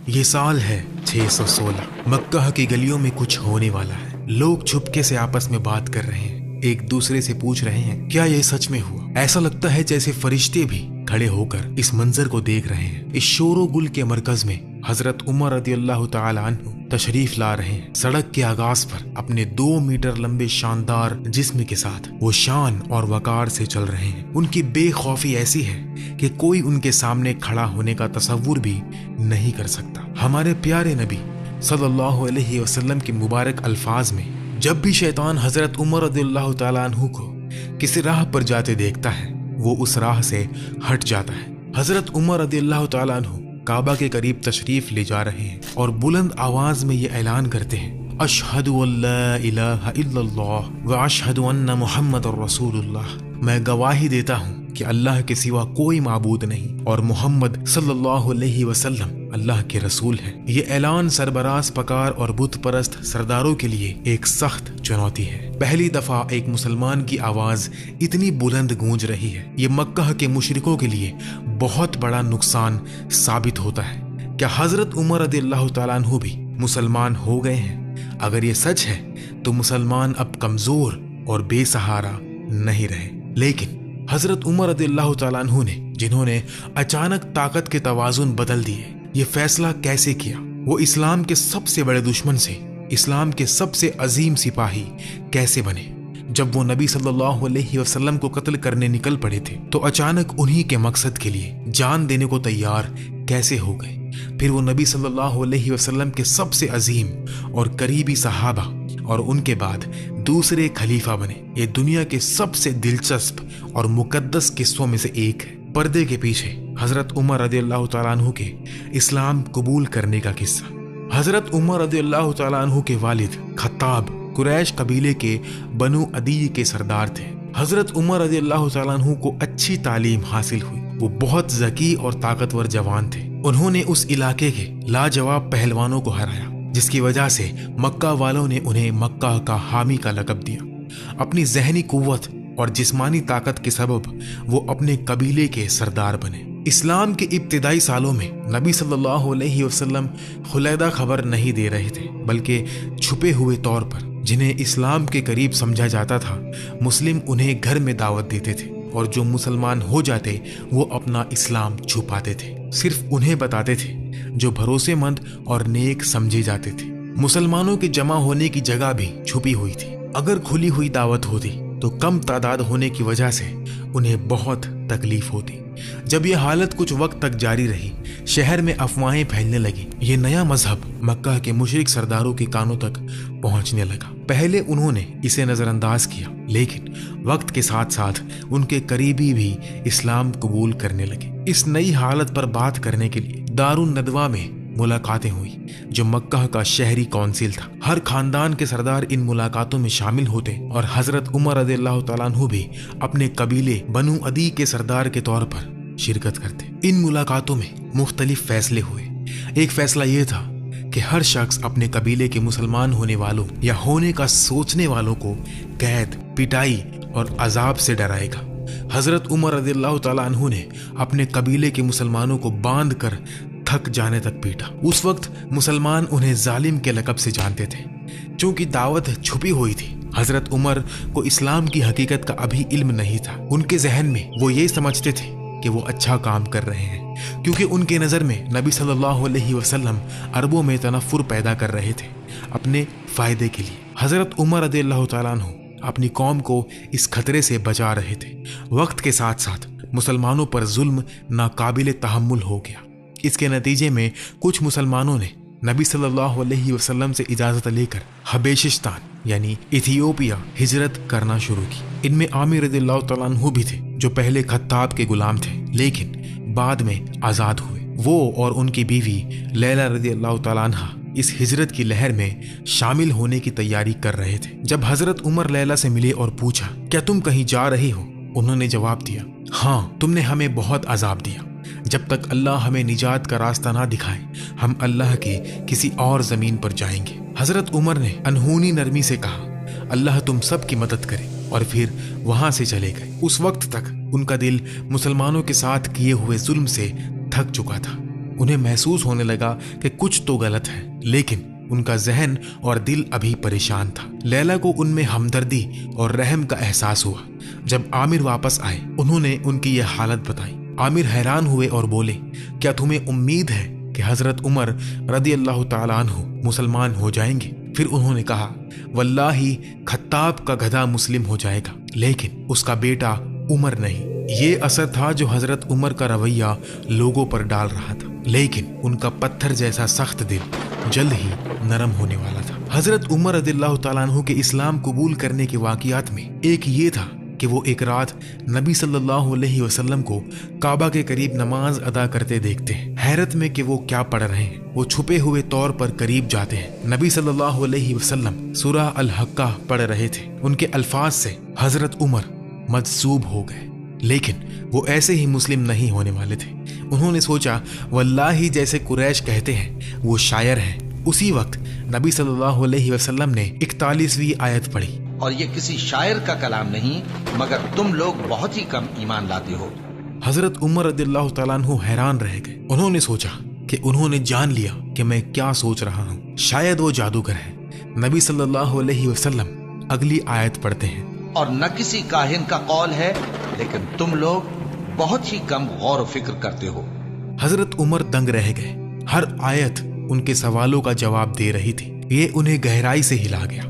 یہ سال ہے 616۔ مکہ کی گلیوں میں کچھ ہونے والا ہے۔ لوگ چھپکے سے آپس میں بات کر رہے ہیں، ایک دوسرے سے پوچھ رہے ہیں کیا یہ سچ میں ہوا۔ ایسا لگتا ہے جیسے فرشتے بھی کھڑے ہو کر اس منظر کو دیکھ رہے ہیں۔ اس شور و گل کے مرکز میں حضرت عمر رضی اللہ تعالی عنہ تشریف لا رہے ہیں۔ سڑک کے آغاز پر اپنے 2 میٹر لمبے شاندار جسم کے ساتھ وہ شان اور وقار سے چل رہے ہیں۔ ان کی بے خوفی ایسی ہے کہ کوئی ان کے سامنے کھڑا ہونے کا تصور بھی نہیں کر سکتا۔ ہمارے پیارے نبی صلی اللہ علیہ وسلم کے مبارک الفاظ میں جب بھی شیطان حضرت عمر رضی اللہ تعالی عنہ کو کسی راہ پر جاتے دیکھتا ہے وہ اس راہ سے ہٹ جاتا ہے۔ حضرت عمر رضی اللہ تعالی عنہ کعبہ کے قریب تشریف لے جا رہے ہیں اور بلند آواز میں یہ اعلان کرتے ہیں، اشہد ان لا الہ الا اللہ واشہد ان محمد رسول اللہ۔ میں گواہی دیتا ہوں کہ اللہ کے سوا کوئی معبود نہیں اور محمد صلی اللہ علیہ وسلم اللہ کے رسول ہیں۔ یہ اعلان سربراز پکار اور بت پرست سرداروں کے لیے ایک سخت چنوتی ہے۔ پہلی دفعہ ایک مسلمان کی آواز اتنی بلند گونج رہی ہے۔ یہ مکہ کے مشرکوں کے لیے بہت بڑا نقصان ثابت ہوتا ہے۔ کیا حضرت عمر رضی اللہ تعالیٰ عنہ بھی مسلمان ہو گئے ہیں؟ اگر یہ سچ ہے تو مسلمان اب کمزور اور بے سہارا نہیں رہے۔ لیکن حضرت عمر رضی اللہ تعالیٰ عنہ نے، جنہوں نے اچانک طاقت کے توازن بدل دیے، یہ فیصلہ کیسے کیا؟ وہ اسلام کے سب سے بڑے دشمن سے اسلام کے سب سے عظیم سپاہی کیسے بنے؟ جب وہ نبی صلی اللہ علیہ وسلم کو قتل کرنے نکل پڑے تھے تو اچانک انہی کے مقصد کے لیے جان دینے کو تیار کیسے ہو گئے؟ پھر وہ نبی صلی اللہ علیہ وسلم کے سب سے عظیم اور قریبی صحابہ اور ان کے بعد دوسرے خلیفہ بنے۔ یہ دنیا کے سب سے دلچسپ اور مقدس قصوں میں سے ایک ہے۔ پردے کے پیچھے حضرت عمر رضی اللہ تعالیٰ عنہ کے اسلام قبول کرنے کا قصہ۔ حضرت عمر رضی اللہ تعالیٰ عنہ کے والد خطاب قریش قبیلے کے بنو عدی کے سردار تھے۔ حضرت عمر رضی اللہ تعالیٰ عنہ کو اچھی تعلیم حاصل ہوئی۔ وہ بہت ذکی اور طاقتور جوان تھے۔ انہوں نے اس علاقے کے لاجواب پہلوانوں کو ہرایا، جس کی وجہ سے مکہ والوں نے انہیں مکہ کا حامی کا لقب دیا۔ اپنی ذہنی قوت اور جسمانی طاقت کے سبب وہ اپنے قبیلے کے سردار بنے۔ اسلام کے ابتدائی سالوں میں نبی صلی اللہ علیہ وسلم خلیدہ خبر نہیں دے رہے تھے، بلکہ چھپے ہوئے طور پر جنہیں اسلام کے قریب سمجھا جاتا تھا مسلم انہیں گھر میں دعوت دیتے تھے، اور جو مسلمان ہو جاتے وہ اپنا اسلام چھپاتے تھے، صرف انہیں بتاتے تھے جو بھروسے مند اور نیک سمجھے جاتے تھے۔ مسلمانوں کے جمع ہونے کی جگہ بھی چھپی ہوئی تھی۔ اگر کھلی ہوئی دعوت ہوتی تو کم تعداد ہونے کی وجہ سے انہیں بہت تکلیف ہوتی۔ جب یہ حالت کچھ وقت تک جاری رہی، شہر میں افواہیں پھیلنے لگی۔ یہ نیا مذہب مکہ کے مشرک سرداروں کے کانوں تک پہنچنے لگا۔ پہلے انہوں نے اسے نظر انداز کیا، لیکن وقت کے ساتھ ساتھ ان کے قریبی بھی اسلام قبول کرنے لگے۔ اس نئی حالت پر بات کرنے کے لیے دارالندوہ میں ملاقاتیں ہوئی، جو مکہ کا شہری کونسل تھا۔ ہر خاندان کے سردار ان ملاقاتوں میں شامل ہوتے اور حضرت عمر رضی اللہ تعالیٰ عنہ بھی اپنے قبیلے بنو عدی کے سردار کے طور پر شرکت کرتے۔ ان ملاقاتوں میں مختلف فیصلے ہوئے۔ ایک فیصلہ یہ تھا کہ ہر شخص اپنے قبیلے کے مسلمان ہونے والوں یا ہونے کا سوچنے والوں کو قید، پٹائی اور عذاب سے ڈرائے گا۔ حضرت عمر رضی اللہ تعالیٰ عنہ نے اپنے قبیلے کے مسلمانوں کو باندھ کر تھک جانے تک پیٹا۔ اس وقت مسلمان انہیں ظالم کے لقب سے جانتے تھے، چونکہ دعوت چھپی ہوئی تھی۔ حضرت عمر کو اسلام کی حقیقت کا ابھی علم نہیں تھا۔ ان کے ذہن میں وہ یہ سمجھتے تھے کہ وہ اچھا کام کر رہے ہیں، کیونکہ ان کے نظر میں نبی صلی اللہ علیہ وسلم عربوں میں تنفر پیدا کر رہے تھے اپنے فائدے کے لیے۔ حضرت عمر رضی اللہ تعالیٰ عنہ اپنی قوم کو اس خطرے سے بچا رہے تھے۔ وقت کے ساتھ ساتھ مسلمانوں پر ظلم ناقابل تحمل ہو گیا۔ اس کے نتیجے میں کچھ مسلمانوں نے نبی صلی اللہ علیہ وسلم سے اجازت لے کر حبیشستان یعنی ایتھیوپیا ہجرت کرنا شروع کی۔ ان میں عامر رضی اللہ تعالیٰ عنہ بھی تھے، جو پہلے خطاب کے غلام تھے لیکن بعد میں آزاد ہوئے۔ وہ اور ان کی بیوی لیلا رضی اللہ تعالیٰ عنہ اس ہجرت کی لہر میں شامل ہونے کی تیاری کر رہے تھے۔ جب حضرت عمر لیلا سے ملے اور پوچھا کیا تم کہیں جا رہی ہو، انہوں نے جواب دیا، ہاں، تم نے ہمیں بہت عذاب دیا۔ جب تک اللہ ہمیں نجات کا راستہ نہ دکھائے ہم اللہ کے کسی اور زمین پر جائیں گے۔ حضرت عمر نے انہونی نرمی سے کہا، اللہ تم سب کی مدد کرے، اور پھر وہاں سے چلے گئے۔ اس وقت تک ان کا دل مسلمانوں کے ساتھ کیے ہوئے ظلم سے تھک چکا تھا۔ انہیں محسوس ہونے لگا کہ کچھ تو غلط ہے، لیکن ان کا ذہن اور دل ابھی پریشان تھا۔ لیلا کو ان میں ہمدردی اور رحم کا احساس ہوا۔ جب عامر واپس آئے، انہوں نے ان کی یہ حالت بتائی۔ عامر حیران ہوئے اور بولے، کیا تمہیں امید ہے کہ حضرت عمر رضی اللہ تعالیٰ عنہ مسلمان ہو جائیں گے؟ پھر انہوں نے کہا، واللہ خطاب کا گدھا مسلم ہو جائے گا، لیکن اس کا بیٹا عمر نہیں۔ یہ اثر تھا جو حضرت عمر کا رویہ لوگوں پر ڈال رہا تھا، لیکن ان کا پتھر جیسا سخت دل جلد ہی نرم ہونے والا تھا۔ حضرت عمر رضی اللہ تعالیٰ عنہ کے اسلام قبول کرنے کے واقعات میں ایک یہ تھا کہ وہ ایک رات نبی صلی اللہ علیہ وسلم کو کعبہ کے قریب نماز ادا کرتے دیکھتے ہیں۔ حیرت میں کہ وہ کیا پڑھ رہے ہیں، وہ چھپے ہوئے طور پر قریب جاتے ہیں۔ نبی صلی اللہ علیہ وسلم سورہ الحقہ پڑھ رہے تھے۔ ان کے الفاظ سے حضرت عمر مجذوب ہو گئے، لیکن وہ ایسے ہی مسلم نہیں ہونے والے تھے۔ انہوں نے سوچا، واللہ جیسے قریش کہتے ہیں وہ شاعر ہیں۔ اسی وقت نبی صلی اللہ علیہ وسلم نے 41ویں آیت پڑھی، اور یہ کسی شاعر کا کلام نہیں مگر تم لوگ بہت ہی کم ایمان لاتے ہو۔ حضرت عمر رضی اللہ تعالیٰ عنہ حیران رہ گئے۔ انہوں نے سوچا کہ انہوں نے جان لیا کہ میں کیا سوچ رہا ہوں، شاید وہ جادوگر ہے۔ نبی صلی اللہ علیہ وسلم اگلی آیت پڑھتے ہیں، اور نہ کسی کاہن کا قول ہے لیکن تم لوگ بہت ہی کم غور و فکر کرتے ہو۔ حضرت عمر دنگ رہ گئے۔ ہر آیت ان کے سوالوں کا جواب دے رہی تھی۔ یہ انہیں گہرائی سے ہلا گیا۔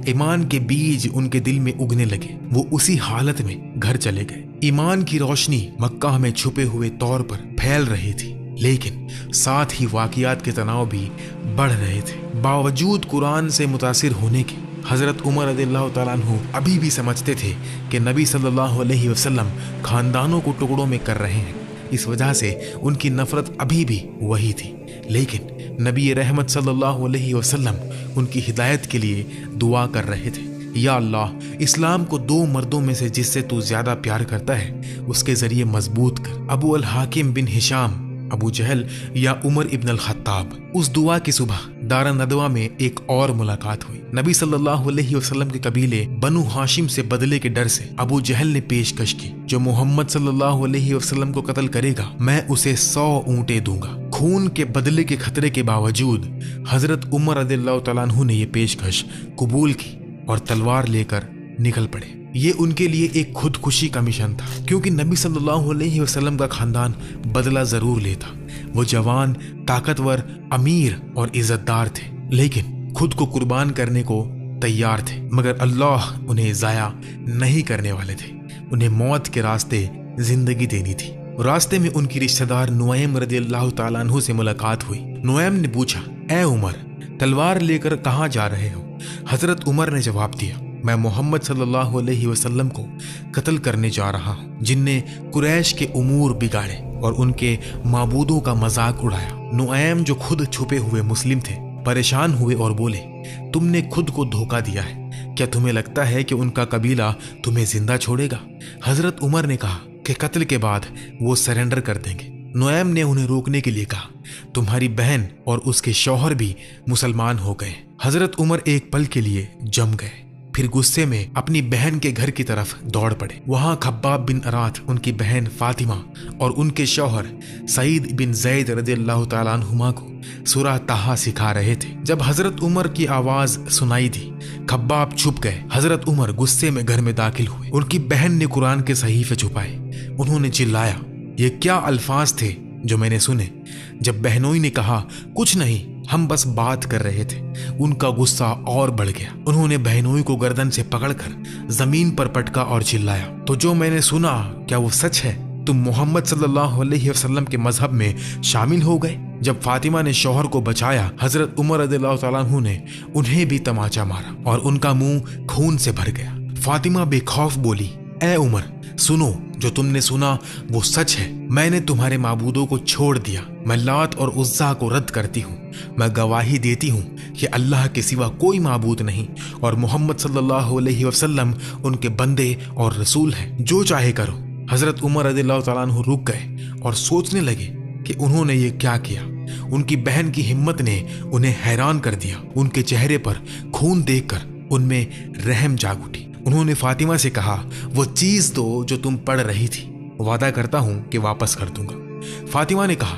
ایمان کے بیج ان کے دل میں اگنے لگے۔ وہ اسی حالت میں گھر چلے گئے۔ ایمان کی روشنی مکہ میں چھپے ہوئے طور پر پھیل رہی تھی، لیکن ساتھ ہی واقعات کے تناؤ بھی بڑھ رہے تھے۔ باوجود قرآن سے متاثر ہونے کے، حضرت عمر رضی اللہ تعالیٰ عنہ ابھی بھی سمجھتے تھے کہ نبی صلی اللہ علیہ وسلم خاندانوں کو ٹکڑوں میں کر رہے ہیں۔ اس وجہ سے ان کی نفرت ابھی بھی وہی تھی، لیکن نبی رحمت صلی اللہ علیہ وسلم ان کی ہدایت کے لیے دعا کر رہے تھے۔ یا اللہ، اسلام کو دو مردوں میں سے جس سے تو زیادہ پیار کرتا ہے اس کے ذریعے مضبوط کر، ابو الحاکم بن ہشام، ابو جہل یا عمر ابن الخطاب۔ اس دعا کی صبح دار ندوہ میں ایک اور ملاقات ہوئی۔ نبی صلی اللہ علیہ وسلم کے قبیلے بنو ہاشم سے بدلے کے ڈر سے ابو جہل نے پیشکش کی، جو محمد صلی اللہ علیہ وسلم کو قتل کرے گا میں اسے 100 اونٹیں دوں گا۔ خون کے بدلے کے خطرے کے باوجود حضرت عمر رضی اللہ تعالیٰ عنہ نے یہ پیشکش قبول کی اور تلوار لے کر نکل پڑے۔ یہ ان کے لیے ایک خودکشی کا مشن تھا، کیونکہ نبی صلی اللہ علیہ وسلم کا خاندان بدلہ ضرور لیتا۔ وہ جوان، طاقتور، امیر اور عزت دار تھے، لیکن خود کو قربان کرنے کو تیار تھے، مگر اللہ انہیں ضائع نہیں کرنے والے تھے۔ انہیں موت کے راستے زندگی دینی تھی۔ راستے میں ان کی رشتہ دار نعیم رضی اللہ تعالیٰ عنہ سے ملاقات ہوئی۔ نعیم نے پوچھا، اے عمر، تلوار لے کر کہاں جا رہے ہو؟ حضرت عمر نے جواب دیا، میں محمد صلی اللہ علیہ وسلم کو قتل کرنے جا رہا ہوں، جن نے قریش کے امور بگاڑے اور ان کے معبودوں کا مذاق اڑایا۔ نعیم، جو خود چھپے ہوئے مسلم تھے، پریشان ہوئے اور بولے، تم نے خود کو دھوکہ دیا ہے۔ کیا تمہیں لگتا ہے کہ ان کا قبیلہ تمہیں زندہ چھوڑے گا؟ حضرت عمر نے کہا کہ قتل کے بعد وہ سرنڈر کر دیں گے۔ نعیم نے انہیں روکنے کے لیے کہا، تمہاری بہن اور اس کے شوہر بھی مسلمان ہو گئے۔ حضرت عمر ایک پل کے لیے جم گئے، پھر غصے میں اپنی بہن کے گھر کی طرف دوڑ پڑے۔ وہاں خباب بن ارات ان کی بہن فاطمہ اور ان کے شوہر سعید بن زید رضی اللہ تعالیٰ عنہما کو سورہ طٰہٰ سکھا رہے تھے۔ جب حضرت عمر کی آواز سنائی دی، خباب چھپ گئے۔ حضرت عمر غصے میں گھر میں داخل ہوئے۔ ان کی بہن نے قرآن کے صحیفے چھپائے۔ انہوں نے چلایا، یہ کیا الفاظ تھے جو میں نے سنے؟ جب بہنوئی نے کہا، کچھ نہیں، ہم بس بات کر رہے تھے، ان کا غصہ اور بڑھ گیا۔ انہوں نے بہنوئی کو گردن سے پکڑ کر زمین پر پٹکا اور چلایا، تو جو میں نے سنا کیا وہ سچ ہے؟ تم محمد صلی اللہ علیہ وسلم کے مذہب میں شامل ہو گئے؟ جب فاطمہ نے شوہر کو بچایا، حضرت عمر رضی اللہ تعالیٰ عنہ نے انہیں بھی تماچا مارا اور ان کا منہ خون سے بھر گیا۔ فاطمہ بے خوف بولی، اے عمر، سنو، جو تم نے سنا وہ سچ ہے۔ میں نے تمہارے معبودوں کو چھوڑ دیا۔ میں لات اور عزا کو رد کرتی ہوں۔ میں گواہی دیتی ہوں کہ اللہ کے سوا کوئی معبود نہیں اور محمد صلی اللہ علیہ وسلم ان کے بندے اور رسول ہیں۔ جو چاہے کرو۔ حضرت عمر رضی اللہ تعالیٰ عنہ رک گئے اور سوچنے لگے کہ انہوں نے یہ کیا کیا۔ ان کی بہن کی ہمت نے انہیں حیران کر دیا۔ ان کے چہرے پر خون دیکھ کر ان میں رحم جاگ اٹھی۔ انہوں نے فاطمہ سے کہا، وہ چیز دو جو تم پڑھ رہی تھی، وعدہ کرتا ہوں کہ واپس کر دوں گا۔ فاطمہ نے کہا،